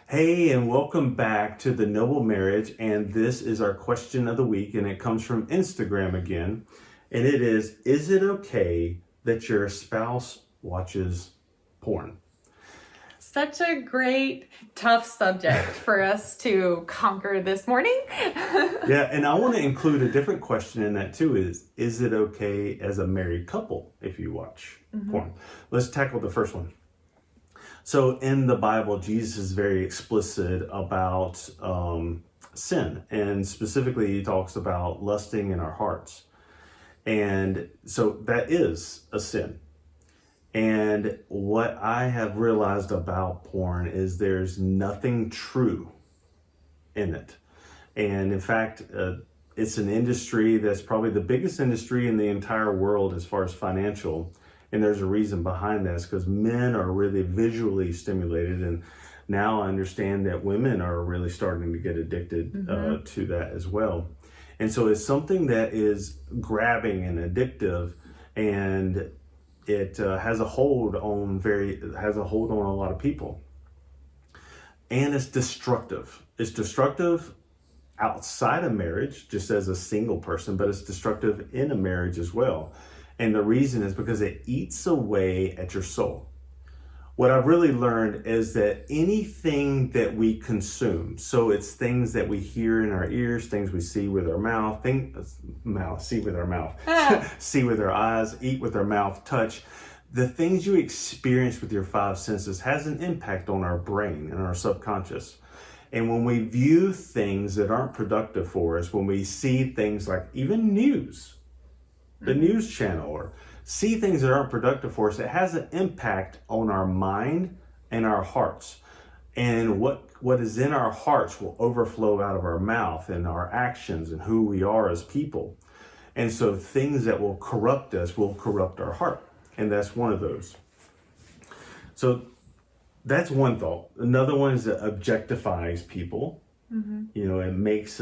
Hey, and welcome back to The Noble Marriage. And this is our question of the week, and it comes from Instagram again. And it is it okay that your spouse watches porn? Such a great, tough subject for us to conquer this morning. Yeah, and I want to include a different question in that too is it okay as a married couple if you watch porn? Let's tackle the first one. So in the Bible, Jesus is very explicit about sin, and specifically he talks about lusting in our hearts. And so that is a sin. And what I have realized about porn is there's nothing true in it. And in fact, it's an industry that's probably the biggest industry in the entire world as far as financial. And there's a reason behind that. It's because men are really visually stimulated. And now I understand that women are really starting to get addicted to that as well. And so it's something that is grabbing and addictive, and it has a hold on a lot of people. And it's destructive. It's destructive outside of marriage, just as a single person, but it's destructive in a marriage as well. And the reason is because it eats away at your soul. What I've really learned is that anything that we consume, so it's things that we hear in our ears, things we see with our mouth, see with our mouth, see with our eyes, eat with our mouth, touch, the things you experience with your five senses has an impact on our brain and our subconscious. And when we view things that aren't productive for us, when we see things like even news, the news channel, or see things that aren't productive for us, it has an impact on our mind and our hearts. And what is in our hearts will overflow out of our mouth and our actions and who we are as people. And so things that will corrupt us will corrupt our heart. And that's one of those. So that's one thought. Another one is that objectifies people. You know, it makes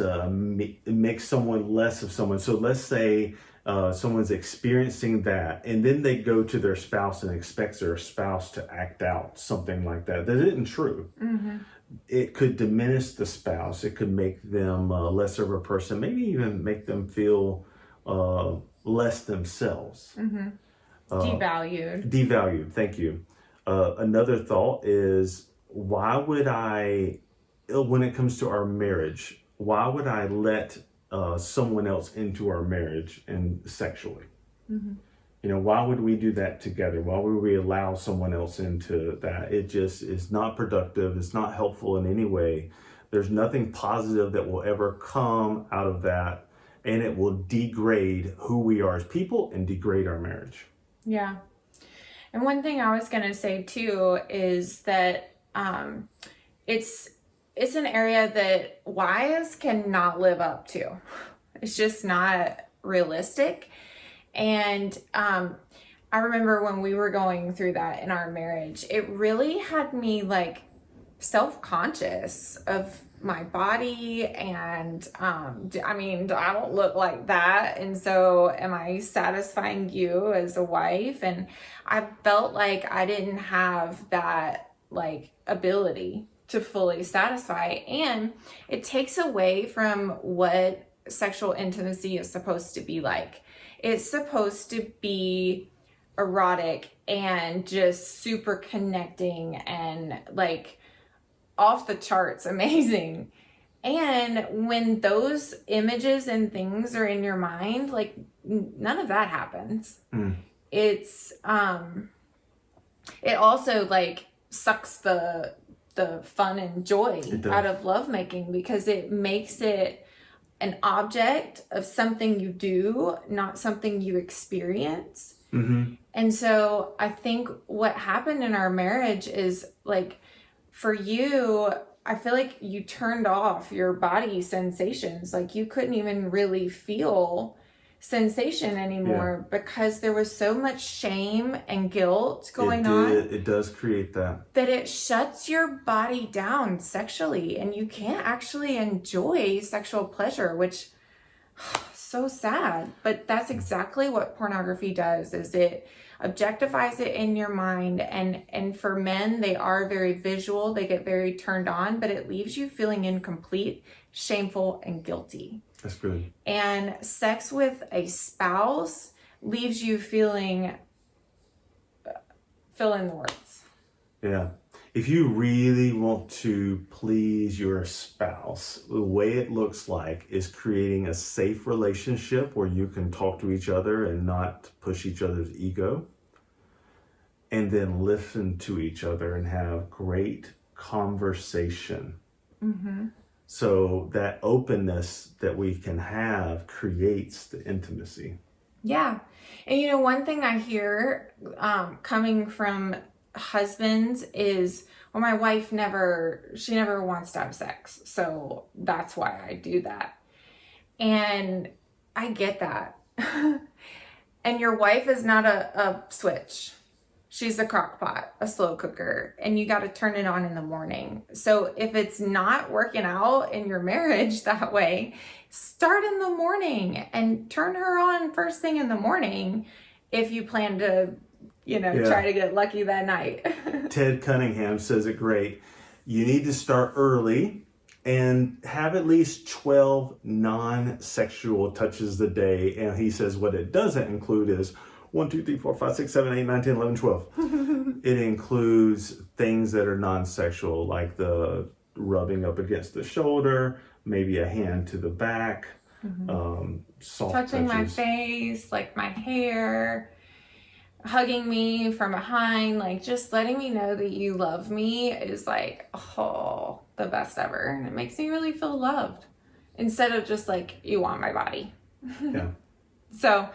someone less of someone. So let's say someone's experiencing that, and then they go to their spouse and expects their spouse to act out something like that. That isn't true. It could diminish the spouse. It could make them less of a person, maybe even make them feel less themselves. Devalued. Thank you. Another thought is, why would I, when it comes to our marriage, why would I let someone else into our marriage and sexually? You know, why would we do that together? Why would we allow someone else into that? It just is not productive. It's not helpful in any way. There's nothing positive that will ever come out of that, and it will degrade who we are as people and degrade our marriage. Yeah. And one thing I was going to say too is that it's an area that wives cannot live up to. It's just not realistic. And I remember when we were going through that in our marriage, it really had me like self-conscious of my body, and I mean, I don't look like that, and so am I satisfying you as a wife? And I felt like I didn't have that like ability to fully satisfy, and it takes away from what sexual intimacy is supposed to be like. It's supposed to be erotic and just super connecting and like off the charts amazing. And when those images and things are in your mind, like none of that happens. It's it also like sucks the fun and joy out of lovemaking, because it makes it an object of something you do, not something you experience. And so I think what happened in our marriage is like, for you, I feel like you turned off your body sensations. Like you couldn't even really feel sensation anymore because there was so much shame and guilt going on. It does create that it shuts your body down sexually, and you can't actually enjoy sexual pleasure, which so sad. But that's exactly what pornography does. Is it objectifies it in your mind. And for men, they are very visual. They get very turned on, but it leaves you feeling incomplete, shameful, and guilty. That's good. And sex with a spouse leaves you feeling, fill in the words. Yeah. If you really want to please your spouse, the way it looks like is creating a safe relationship where you can talk to each other and not push each other's ego, and then listen to each other and have great conversation. Mm-hmm. So that openness that we can have creates the intimacy. Yeah. And one thing I hear coming from husbands is, well, my wife never wants to have sex, so that's why I do that. And I get that. And your wife is not a switch. She's a crock pot, a slow cooker, and you got to turn it on in the morning. So if it's not working out in your marriage that way, start in the morning and turn her on first thing in the morning if you plan to try to get lucky that night. Ted Cunningham says it great. You need to start early and have at least 12 non-sexual touches a day. And he says what it doesn't include is 1, 2, 3, 4, 5, 6, 7, 8, 9, 10, 11, 12. It includes things that are non-sexual, like the rubbing up against the shoulder, maybe a hand to the back, soft touching my touches. face, like my hair, hugging me from behind, like just letting me know that you love me is like, the best ever. And it makes me really feel loved instead of just like, you want my body. Yeah. So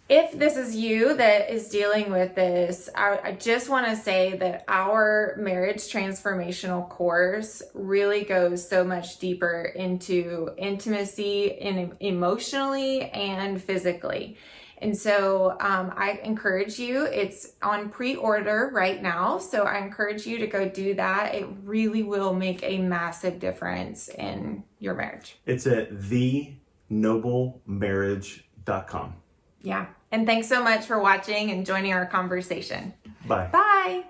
if this is you that is dealing with this, I just want to say that our marriage transformational course really goes so much deeper into intimacy emotionally and physically. And so I encourage you, it's on pre-order right now. So I encourage you to go do that. It really will make a massive difference in your marriage. It's at thenoblemarriage.com. Yeah. And thanks so much for watching and joining our conversation. Bye. Bye.